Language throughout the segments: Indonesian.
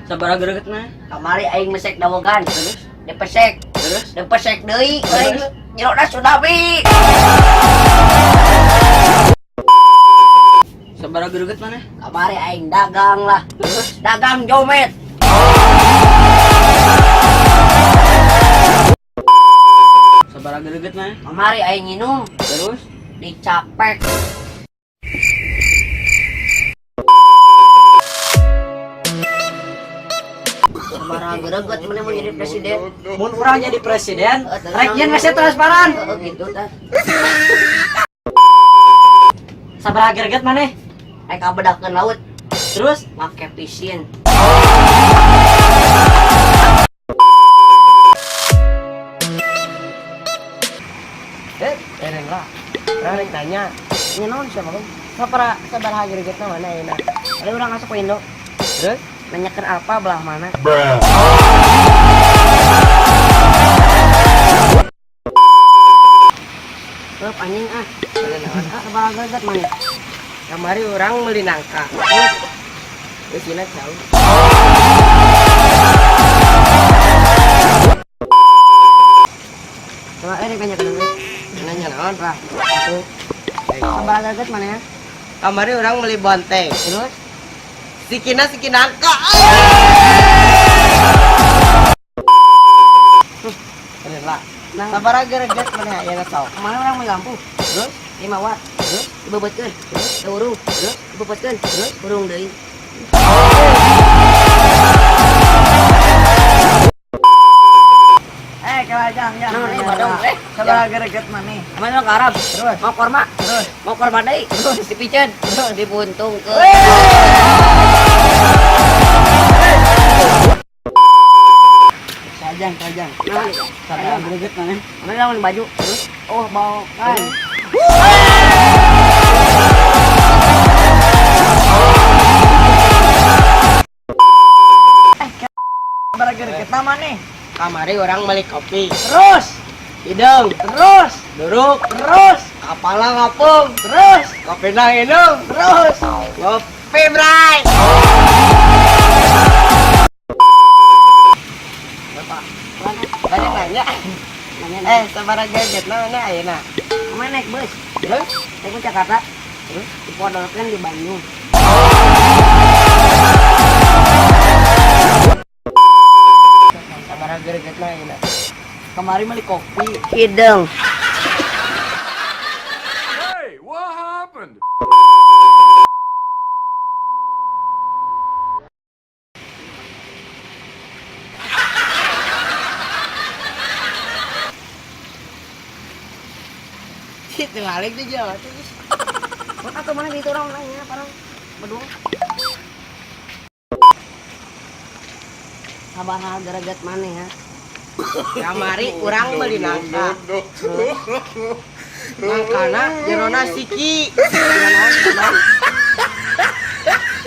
Sabaraha gregetna? Kamari aing mesek dawogan. Terus? Depesek deui aing nyerona tsunami. Sabaraha greget mana? Kamari aing dagang lah. Terus? Dagang jomet. Sabaraha greget mana? Kamari aing nginum Terus? dicapek. Sabaraha greget mana mau jadi presiden? Mun urang jadi presiden, Rek yen ngasih transparan. Gitu tah. Sabaraha greget mana? Rek kabedakeun laut Terus? make pisin. Eren lah. Rek nanya, Nya naon siapa bang? sabaraha gregetna mana ayeuna? Ada orang masuk ke Indo. Terus? Nanyakeun apa belah mana? Lep anjing ah. Sabaraha greget mana? Kamari orang meuli nangka. Geus dina jauh. Coba nanyakeun dulu. Nanya naon? Lah, itu. Sabaraha greget mana ya? Kamari orang meuli bonteng. Terus? Siki nangka. Eren lah. Nah, Sabaraha greget mana ayeuna sok? kemana orang main lampu? Terus? 5 watt. Terus? Dibebetkeun. Urung. Dibebetkeun. Urung deui. Kelajang Naon ieu badong teh? Sabaraha greget mana? Mana ke Arab? Terus? Mau korma? Terus? Mau korma deui? Dipicen. Dibuntung ke. Kelajang. Naon ieu? Sabaraha greget mana? Mana lawan baju? Terus? Oh, bau kan. Sabaraha greget mana? Kamari orang beli kopi. Terus, Hidung. terus, Duruk. terus, Kepala ngapung. terus, Kopi na hidung. terus. Ngopi bray. Bapak, Banyak nanya. nanya. Sabaraha greget mana ayeuna? Kemana naik bus? Terus? Naik ke Jakarta. Terus dipodolkeun di Bandung. Sabaraha greget mana ayeuna? Kamari beli kopi. Hidung. Hey, what happened? Itu balik tuh Jawa tuh. Atau mana gitu orang nanya parang berdua. Sabaraha greget mana ya? Kamari urang beli nangka. Nangkana jerona siki.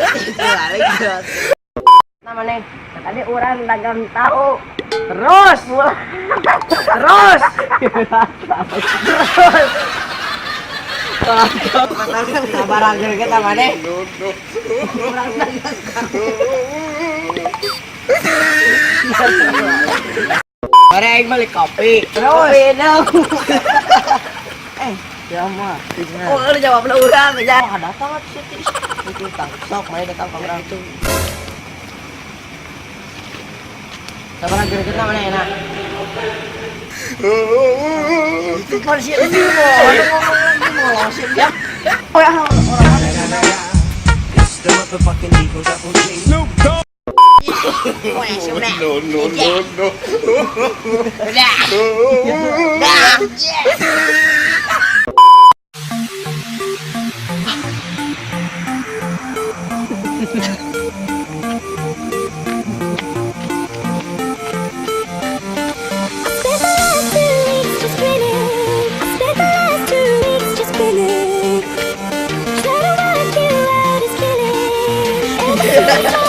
Itu balik Jawa. Namanya tadi orang dagang tahu. Terus. Terus. Sabaraha greget mana? Orang dagang tahu. Mari aing beli kopi. Terus hidung. Ya mah. Oh, lu jawab lu orang aja. Ada sangat sih. Itu sok mari datang ke orang itu. Sabaraha greget mana enak? Itu porsi ini mau sih ya. Oh ya orang-orang. Snoop Dogg. Oh ya sih udah. No. Udah. Udah. Trying to work you out is killing.